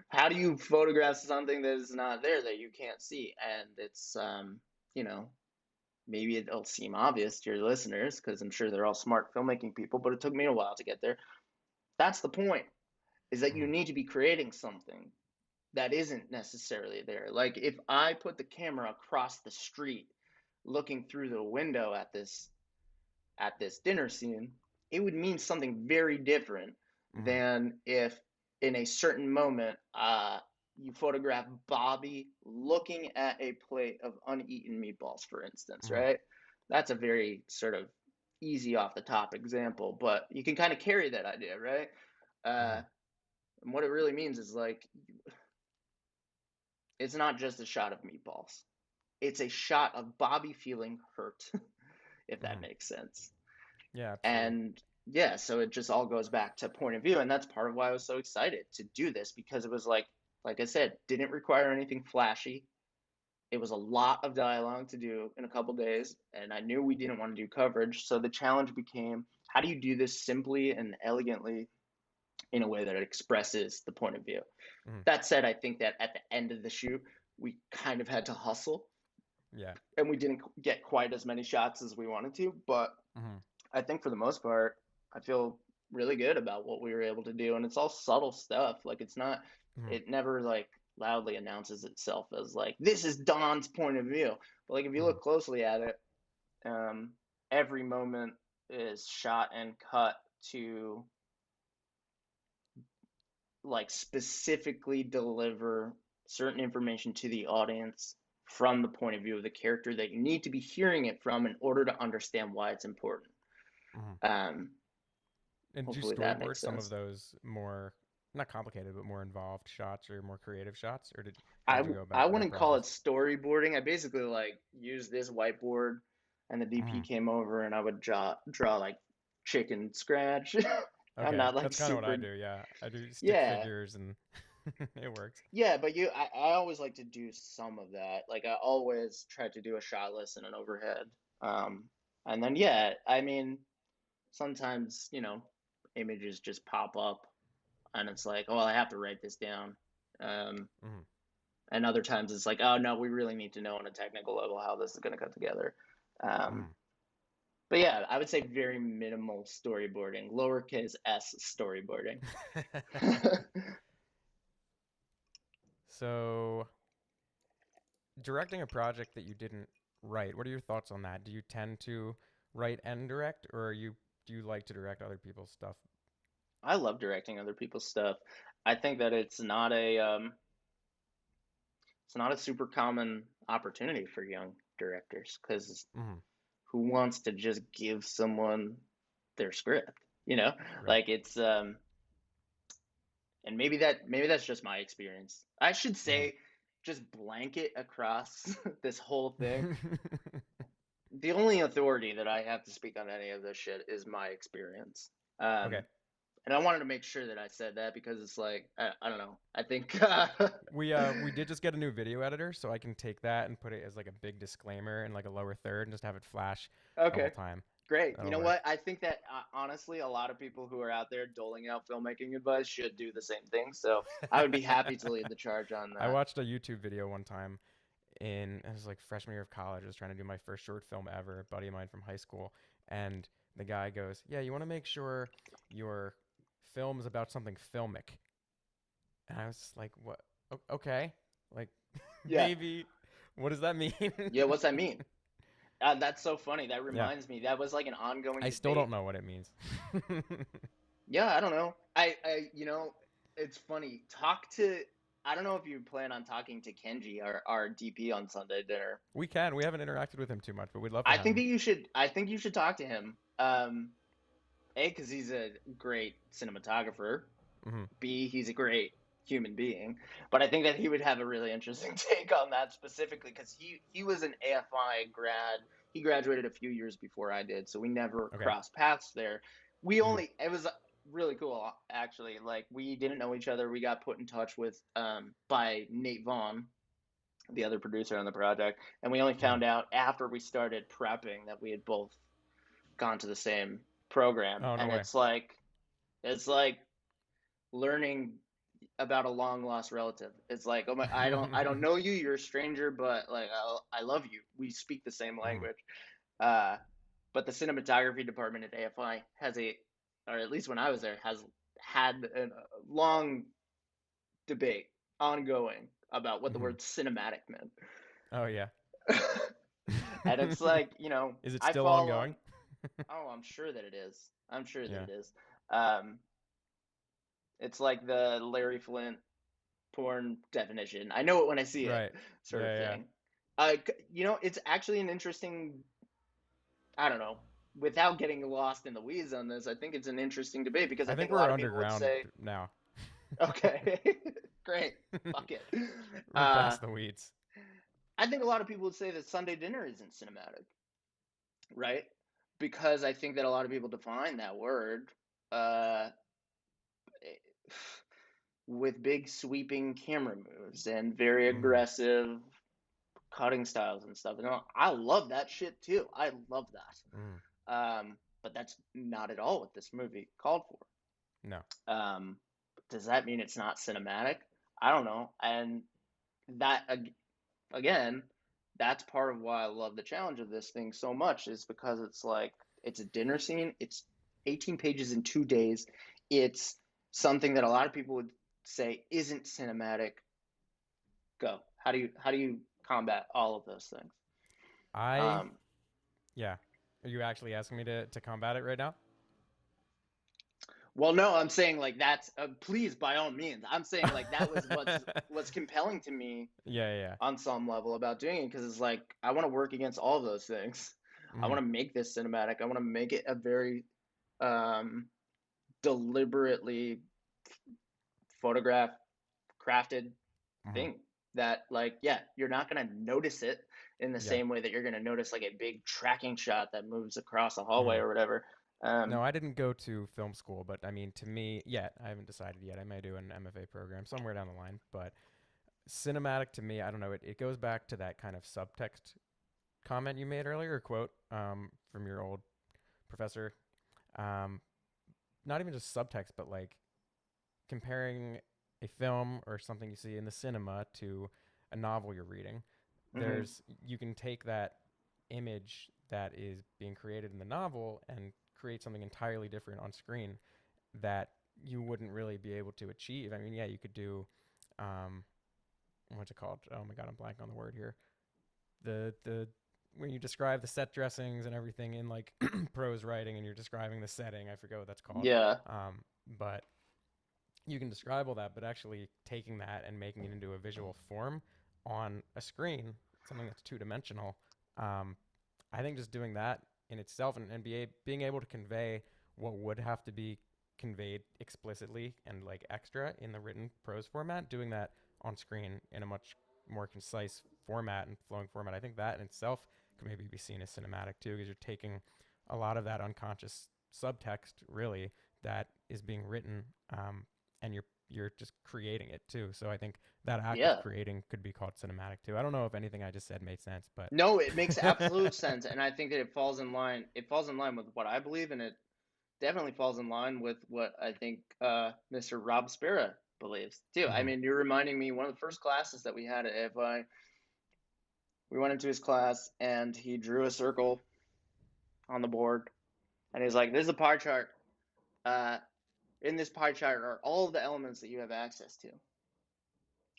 How do you photograph something that is not there that you can't see? And it's, you know, maybe it'll seem obvious to your listeners because I'm sure they're all smart filmmaking people, but it took me a while to get there. That's the point, is that you Hmm. need to be creating something that isn't necessarily there. Like if I put the camera across the street looking through the window at this dinner scene, it would mean something very different Hmm. than if in a certain moment you photograph Bobby looking at a plate of uneaten meatballs, for instance, Hmm. right? That's a very sort of easy off the top example, but you can kind of carry that idea, right? Uh, Hmm. and what it really means is like it's not just a shot of meatballs. It's a shot of Bobby feeling hurt, if that Hmm. makes sense. Yeah, absolutely. And yeah, so it just all goes back to point of view. And that's part of why I was so excited to do this because it was like I said, didn't require anything flashy. It was a lot of dialogue to do in a couple days. And I knew we didn't want to do coverage. So the challenge became how do you do this simply and elegantly in a way that it expresses the point of view? Hmm. That said, I think that at the end of the shoot, we kind of had to hustle Yeah. and we didn't get quite as many shots as we wanted to. But Hmm. I think for the most part, I feel really good about what we were able to do. And it's all subtle stuff. Like it's not, Hmm. it never like loudly announces itself as like, this is Don's point of view. But like if you Hmm. look closely at it, um, every moment is shot and cut to like specifically deliver certain information to the audience from the point of view of the character that you need to be hearing it from in order to understand why it's important. Hmm. Um, And did you Hopefully that storyboard makes some of sense. those more, not complicated, but more involved shots or more creative shots, or how I did you go I about that wouldn't call it process? storyboarding. I basically like used this whiteboard, and the DP Hmm. came over, and I would draw like chicken scratch. I'm Okay, not like that's kind of what I super. do. Yeah, I do stick Yeah, figures and it works. yeah, but I always like to do some of that. Like I always try to do a shot list and an overhead. Um, and then yeah, I mean sometimes images just pop up, and it's like, oh, I have to write this down. Um, Hmm. and other times it's like, oh no, we really need to know on a technical level how this is going to come together. Um, Hmm. but yeah, I would say very minimal storyboarding, lowercase s storyboarding. So, directing a project that you didn't write, what are your thoughts on that? Do you tend to write and direct, or do you like to direct other people's stuff? I love directing other people's stuff. I think that it's not a super common opportunity for young directors because Hmm. who wants to just give someone their script, you know? Right. Like it's and maybe that's just my experience. I should Hmm. say just blanket across this whole thing. The only authority that I have to speak on any of this shit is my experience. Okay. And I wanted to make sure that I said that because it's like I don't know. I think We did just get a new video editor, so I can take that and put it as like a big disclaimer in like a lower third and just have it flash the whole okay. time. Great. You That'll know work. what? I think that honestly, a lot of people who are out there doling out filmmaking advice should do the same thing. So I would be happy to lead the charge on I that. watched a YouTube video one time it was like freshman year of college. I was trying to do my first short film ever, a buddy of mine from high school, and the guy goes, "Yeah, you want to make sure your film is about something filmic." And I was like, "What? Okay, like Yeah. maybe. What does that mean?" Yeah. What's that mean? That's so funny. That Yeah, reminds me. That was like an ongoing I still debate. don't know what it means. Yeah, I don't know. You know, it's funny. I don't know if you plan on talking to Kenji, our DP on Sunday dinner. We can. We haven't interacted with him too much, but we'd love to I have think him. that you should. I think you should talk to him. A, because he's a great cinematographer. Hmm. B, he's a great human being. But I think that he would have a really interesting take on that specifically because he was an AFI grad. He graduated a few years before I did, so we never Okay. crossed paths there. We Hmm. only it was really cool actually. Like we didn't know each other. We got put in touch with by Nate Vaughn, the other producer on the project, and we only Hmm. found out after we started prepping that we had both gone to the same program, Oh, no and way. it's like learning about a long lost relative. It's like, oh my, I don't know you. You're a stranger, but like I love you. We speak the same Hmm. language. Uh, but the cinematography department at AFI has or at least when I was there, has had a long debate ongoing about what the Hmm. word cinematic meant. Oh yeah. And it's like, Is it I still fall on. ongoing? Oh, I'm sure that it is. I'm sure that Yeah. it is. Um, it's like the Larry Flint porn definition. I know it when I see it, Right. sort of Yeah, yeah. thing. It's actually an interesting. I don't know. Without getting lost in the weeds on this, I think it's an interesting debate because I I think think a we're lot of people would underground say, now. okay, great, fuck it. We're past the weeds. I think a lot of people would say that Sunday dinner isn't cinematic, right? Because I think that a lot of people define that word uh, with big sweeping camera moves and very Hmm. aggressive cutting styles and stuff. And I love that shit too. I love Mm. that. But that's not at all what this movie called No. for. Does that mean it's not cinematic? I don't know. And that again, that's part of why I love the challenge of this thing so much is because it's like it's a dinner scene. It's 18 pages in 2 days. It's something that a lot of people would say isn't cinematic. Go. How do you combat all of those things? I Um, Yeah. Are you actually asking me to combat it right now? well, no, I'm saying like that's please by all means. I'm saying like that was what's compelling to me Yeah, yeah. on some level about doing it because it's like I want to work against all of those things. I Mm-hmm. want to make this cinematic. I want to make it a very um, deliberately photographed, crafted Mm-hmm. thing that like yeah, you're not gonna notice it in the Yeah. same way that you're gonna notice like a big tracking shot that moves across a hallway Mm-hmm. or whatever. No, Um, I didn't go to film school, but I mean, to me, yet I haven't decided yet. I may do an MFA program somewhere down the line, but cinematic to me, I don't know. It goes back to that kind of subtext comment you made earlier, or quote from your old professor. Um, Not even just subtext, but like comparing a film or something you see in the cinema to a novel you're reading. mhm. You can take that image that is being created in the novel and create something entirely different on screen that you wouldn't really be able to achieve. I mean, yeah, you could do um, what's it called? Oh my god, I'm blank on the word here. The when you describe the set dressings and everything in like prose writing and you're describing the setting, I forget what that's called. Yeah. But you can describe all that, but actually taking that and making it into a visual form on a screen, something that's two dimensional, um, I think just doing that in itself and being able to convey what would have to be conveyed explicitly and like extra in the written prose format, doing that on screen in a much more concise format and flowing format, I think that in itself could maybe be seen as cinematic too, because you're taking a lot of that unconscious subtext really that is being written, and you're just creating it too. So I think that act of Yeah. creating could be called cinematic too. I don't know if anything I just said made sense, but No, it makes absolute sense, and I think that it falls in line. It falls in line with what I believe, and it definitely falls in line with what I think Mr. Rob Spera believes too. I mm-hmm. mean, you're reminding me one of the first classes that we had at AFI. We went into his class, and he drew a circle on the board, and he's like, "This is a pie chart. Uh, in this pie chart are all of the elements that you have access to.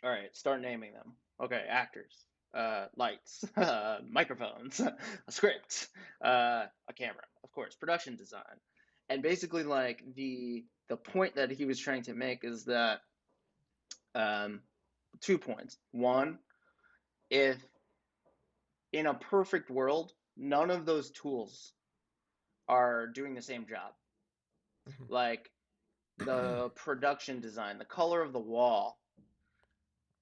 All right, start naming them. Okay, actors, lights, microphones, a script, a camera, of course, production design." And basically, like the point that he was trying to make is that 2 points. One, if in a perfect world, none of those tools are doing the same job. Like the production design, the color of the wall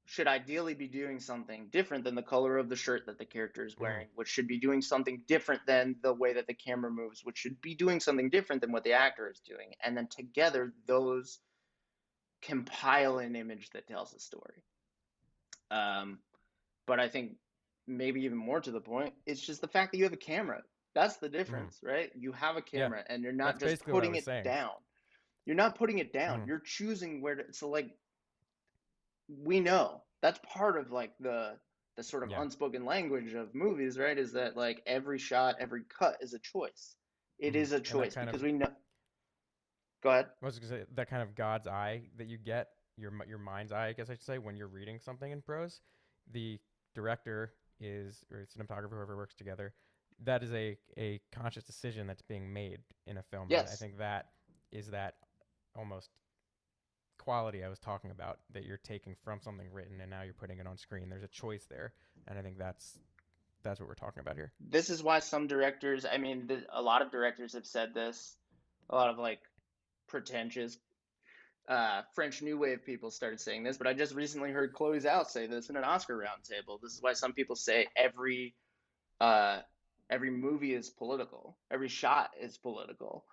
should ideally be doing something different than the color of the shirt that the character is wearing, which should be doing something different than the way that the camera moves, which should be doing something different than what the actor is doing. And then together, those compile an image that tells a story. But I think maybe even more to the point, it's just the fact that you have a camera. That's the difference, right? You have a Yeah, camera and you're that's not just basically what I putting was it saying. down. You're not putting it down. You're choosing where to. So like we know that's part of like the sort of Yeah. unspoken language of movies, right? Is that like every shot, every cut is a choice. It is a And that choice kind of, because we know. Go ahead. I was gonna say that kind of God's eye that you get, your mind's eye, I guess I should say, when you're reading something in prose. The director is, or cinematographer, whoever works together, that is a conscious decision that's being made in a film, and I Yes, think that is that almost quality I was talking about that you're taking from something written and now you're putting it on screen. There's a choice there, and I think that's what we're talking about here. this is why some directors. I mean, a lot of directors have said this. A lot of like pretentious French New Wave people started saying this, but I just recently heard Chloe Zhao say this in an Oscar roundtable. This is why some people say uh, every movie is political, every shot is political.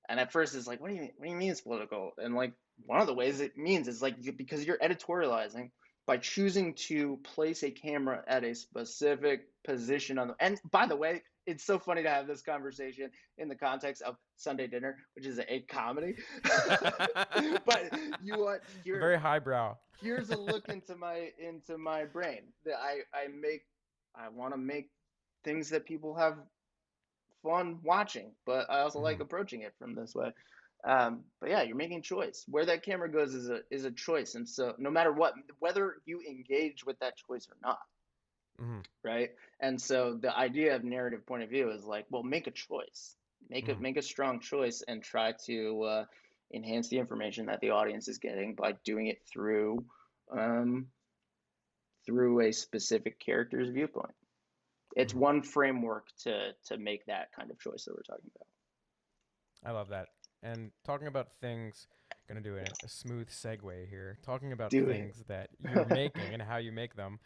And at first, it's like, what do you mean it's political? And like one of the ways it means is like because you're editorializing by choosing to place a camera at a specific position on the. And by the way, it's so funny to have this conversation in the context of Sunday Dinner, which is a comedy. But you what Very highbrow. here's a look into my brain that I want to make things that people have fun watching, but I also like approaching it from this way. But yeah, you're making a choice. Where that camera goes is a choice, and so no matter what, whether you engage with that choice or not, right? And so the idea of narrative point of view is like, well, make a choice, make a strong choice, and try to enhance the information that the audience is getting by doing it um, through a specific character's viewpoint. It's one framework to make that kind of choice that we're talking about. I love that. And talking about things, gonna do a smooth segue here. Talking about Do it. things that you're making and how you make them.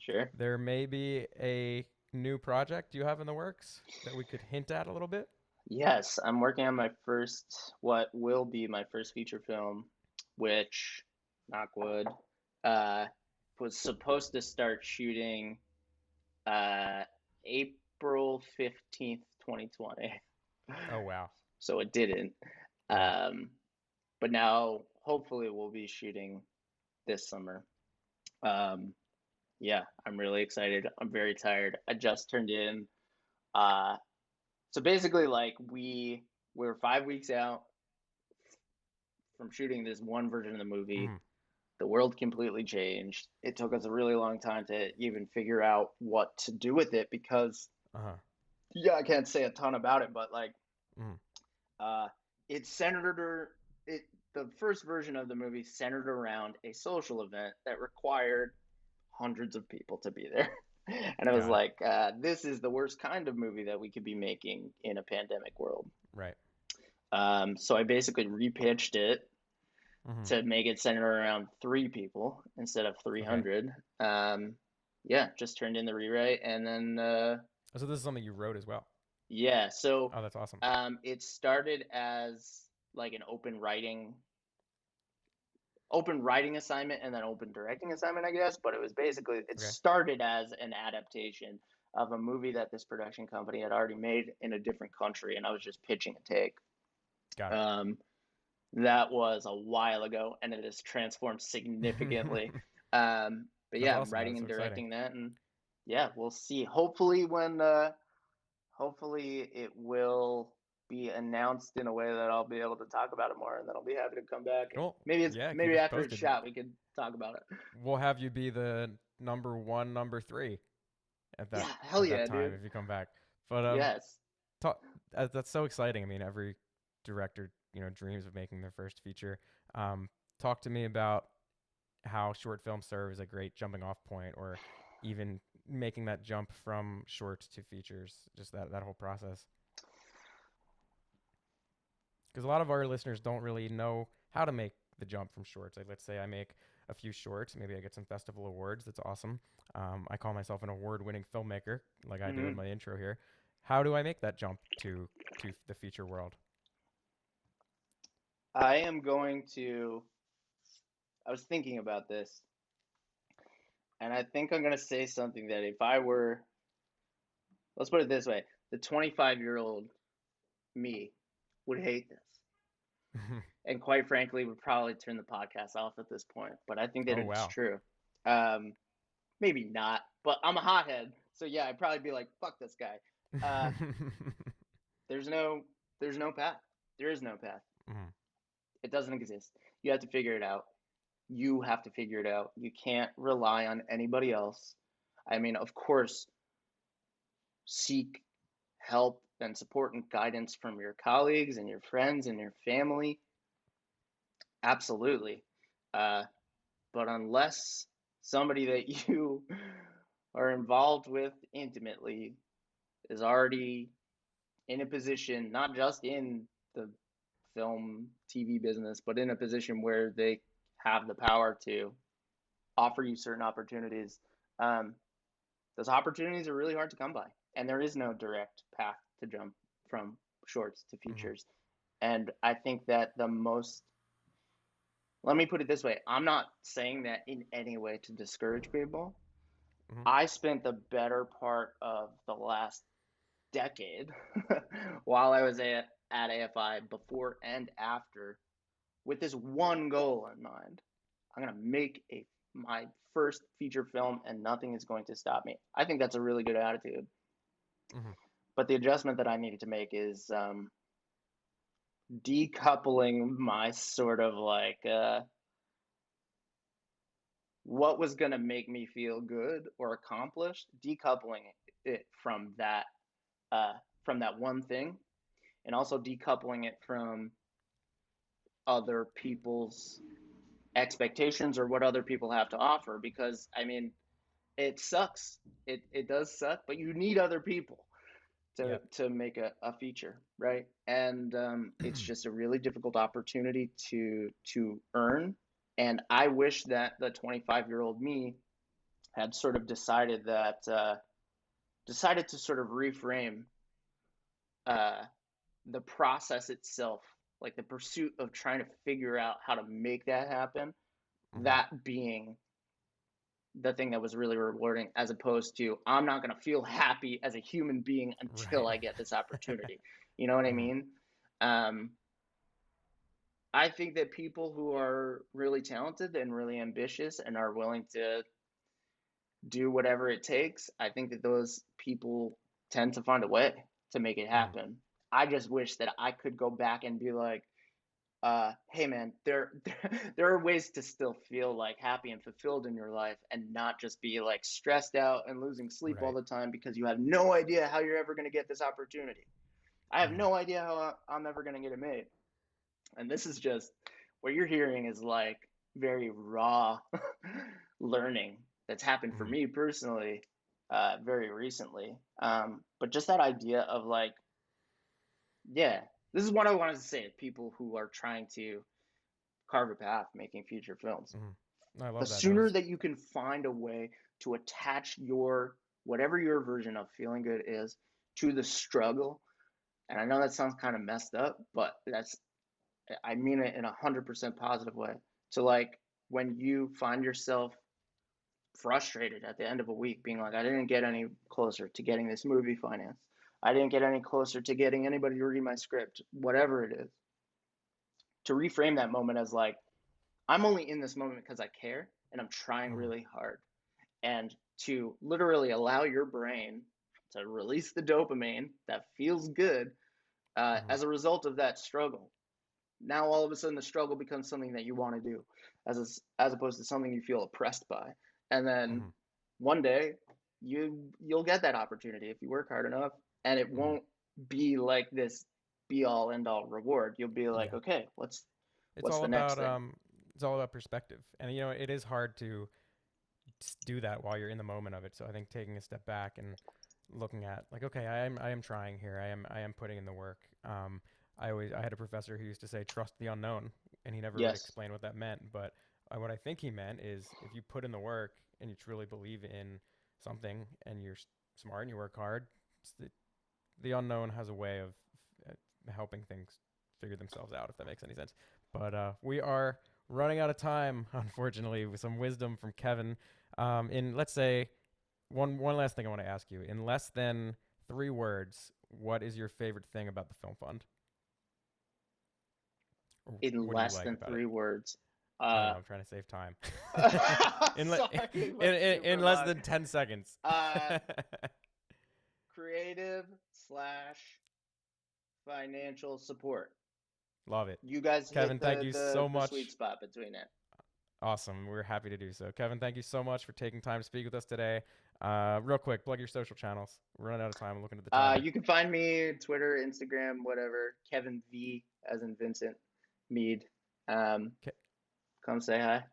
Sure. There may be a new project you have in the works that we could hint at a little bit. Yes, I'm working on my first, what will be my first feature film, which, knock wood, uh, was supposed to start shooting uh, April 15th, 2020. Oh wow. So it didn't. Yeah. But now hopefully we'll be shooting this summer. Um, yeah, I'm really excited. I'm very tired. I just turned in. Uh, so basically, like we're 5 weeks out from shooting this one version of the movie. The world completely changed. It took us a really long time to even figure out what to do with it because, yeah, I can't say a ton about it, but like, it centered it. The first version of the movie centered around a social event that required hundreds of people to be there. And I was Got it. like, this is the worst kind of movie that we could be making in a pandemic world. Right. So I basically repitched it Hmm. to make it center around three people instead of Okay. 300. Yeah, just turned in the rewrite, and then So this is something you wrote as well. yeah, so Oh, that's awesome. it started as like an open writing assignment and then open directing assignment, I guess. But it was basically it Okay. started as an adaptation of a movie that this production company had already made in a different country, and I was just pitching a take. Got it. Um, that was a while ago, and it has transformed significantly. But That's yeah, I'm awesome, though. writing That's so and exciting. directing that, and yeah, we'll see. Hopefully it will be announced in a way that I'll be able to talk about it more, and then I'll be happy to come back and Cool. Yeah, keep maybe us after it's posted. shot we could talk about it. We'll have you be the number one, number three at that Yeah, hell at that yeah, time dude. if you come back. But Yes. talk, that's so exciting. I mean, every director, dreams of making their first feature. Um, Talk to me about how short films serve as a great jumping off point, or even making that jump from shorts to features. Just that whole process. Because a lot of our listeners don't really know how to make the jump from shorts. Like, let's say I make a few shorts, maybe I get some festival awards. That's awesome. I call myself an award-winning filmmaker, like I do in Hmm. my intro here. How do I make that jump to the feature world? I am going to. I was thinking about this, and I think I'm going to say something that if I were, let's put it this way, the 25-year-old me would hate this. And quite frankly, would probably turn the podcast off at this point. But I think that Oh it's wow. true. Um, Maybe not, but I'm a hothead, so yeah, I'd probably be like, "Fuck this guy." Uh, there's no, there's no path. There is no path. Mhm. It doesn't exist. You have to figure it out. You have to figure it out. You can't rely on anybody else. I mean, of course, seek help and support and guidance from your colleagues and your friends and your family. Absolutely. Uh, but unless somebody that you are involved with intimately is already in a position, not just in the film TV business, but in a position where they have the power to offer you certain opportunities, um, those opportunities are really hard to come by. And there is no direct path to jump from shorts to Mhm. features. And I think that the most, let me put it this way, I'm not saying that in any way to discourage people. Mhm. I spent the better part of the last decade while I was at AFI, before and after, with this one goal in mind. I'm going to make my first feature film and nothing is going to stop me. I think that's a really good attitude. Mhm. But the adjustment that I needed to make is decoupling my sort of like what was going to make me feel good or accomplished, decoupling it uh, from that one thing, and also decoupling it from other people's expectations or what other people have to offer. Because I mean, it sucks. It does suck, but you need other people Yep. to make a feature, right? And it's just a really difficult opportunity to earn. And I wish that the 25-year-old me had sort of decided to sort of reframe uh, the process itself, like the pursuit of trying to figure out how to make that happen, Mhm. that being the thing that was really rewarding, as opposed to I'm not going to feel happy as a human being until Right. I get this opportunity. You know what I Mhm. mean? Um, I think that people who are really talented and really ambitious and are willing to do whatever it takes, I think that those people tend to find a way to make it Mhm. happen. I just wish that I could go back and be like, hey man, there are ways to still feel like happy and fulfilled in your life and not just be like stressed out and losing sleep all Right. the time because you have no idea how you're ever going to get this opportunity. I have Mhm. no idea how I'm ever going to get it made. And this is just what you're hearing is like very raw learning that's happened for Mhm. me personally. very recently. But just that idea of like, yeah, this is what I wanted to say to people who are trying to carve a path making feature films. I The love that. That sooner was that you can find a way to attach your whatever your version of feeling good is to the struggle, and I know that sounds kind of messed up, but I mean it in 100% positive way. To like when you find yourself frustrated at the end of a week, being like, I didn't get any closer to getting this movie financed. I didn't get any closer to getting anybody to read my script, whatever it is. To reframe that moment as like, I'm only in this moment because I care and I'm trying mhm, really hard. And to literally allow your brain to release the dopamine that feels good mhm, as a result of that struggle. Now all of a sudden the struggle becomes something that you want to do, as opposed to something you feel oppressed by. And then mhm, one day you'll get that opportunity if you work hard enough, and it mhm. won't be like this be all end all reward. You'll be like, Yeah. okay, It's what's all the next about thing? it's all about perspective. And you know, it is hard to do that while you're in the moment of it. So I think taking a step back and looking at like, okay, I am trying here. I am putting in the work. I had a professor who used to say trust the unknown, and he never really Yes. explained what that meant. But what I think he meant is if you put in the work and you truly believe in something and you're smart and you work hard, the unknown has a way of uh, helping things figure themselves out, if that makes any sense. But we are running out of time, unfortunately, with some wisdom from Kevin. In let's say one last thing I want to ask you. In less than 3 words, what is your favorite thing about the Film Fund? In What do you less like than about it? 3 words. I know Uh, I'm trying to save time. in, le- sorry, it in, went in super in less long. than 10 seconds. Uh, Creative slash financial support. Love it, You guys Kevin. hit Thank you so the sweet much. spot between it. Awesome. We're happy to do so. Kevin, thank you so much for taking time to speak with us today. Real quick, plug your social channels. We're running out of time. I'm looking at the timer. You can find me Twitter, Instagram, whatever. Kevin V as in Vincent Mead. Um, Ke- Come say hi.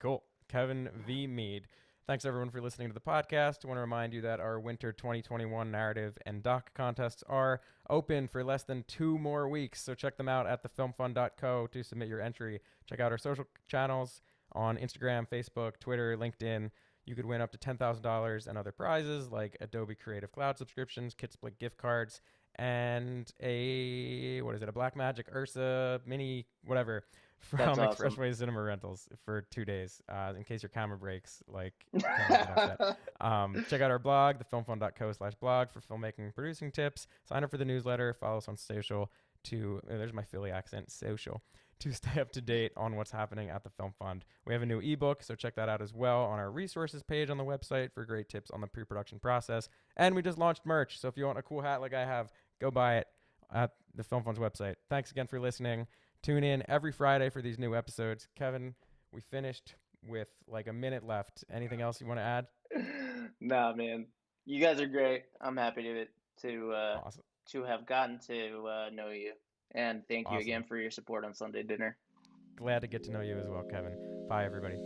Cool. Kevin V. Mead. Thanks everyone for listening to the podcast. I want to remind you that our winter 2021 narrative and doc contests are open for less than 2 more weeks. So check them out at thefilmfund.co to submit your entry. Check out our social channels on Instagram, Facebook, Twitter, LinkedIn. You could win up to $10,000 and other prizes like Adobe Creative Cloud subscriptions, Kitsplit gift cards, and a Blackmagic Ursa mini whatever That's from awesome. Expressway Cinema Rentals for 2 days, in case your camera breaks, like Kevin did have that. Check out our blog, thefilmfund.co/blog for filmmaking and producing tips. Sign up for the newsletter. Follow us on social there's my Philly accent, social, to stay up to date on what's happening at the Film Fund. We have a new ebook, so check that out as well on our resources page on the website for great tips on the pre-production process. And we just launched merch, so if you want a cool hat like I have, go buy it at the Film Fund's website. Thanks again for listening. Tune in every Friday for these new episodes. Kevin, we finished with like a minute left. Anything else you want to add? Nah, man. You guys are great. I'm happy to uh, Awesome. to have gotten to know you, and thank you Awesome. again for your support on Sunday dinner. Glad to get to know you as well, Kevin. Bye, everybody.